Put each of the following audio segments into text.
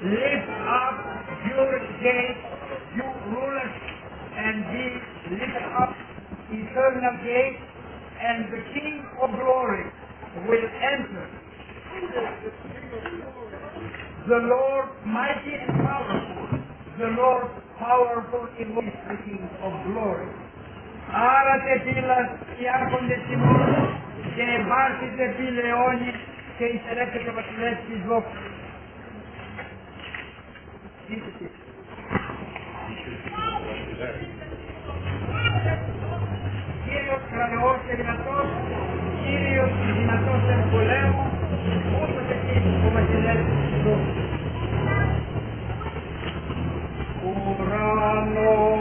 Lift up your gates, you rulers, and be lifted up, eternal gates, and the King of glory will enter. The Lord mighty and powerful, the Lord powerful in the King of glory. Άρατε πύλας οι άρχοντες ημών και εμπάρτητε πυλαιώνει και εισερεύσετε ο βασιλεύς της δόξης. Κύριος κρατεός και δυνατός, Κύριος δυνατός εν πολέμου, ούτως εσείς ο βασιλεύς της δόξης. Ουρανός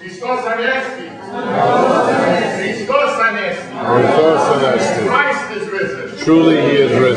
Christos Anesti. Christos Anesti. Christos Anesti. Christ is risen. Truly he is risen.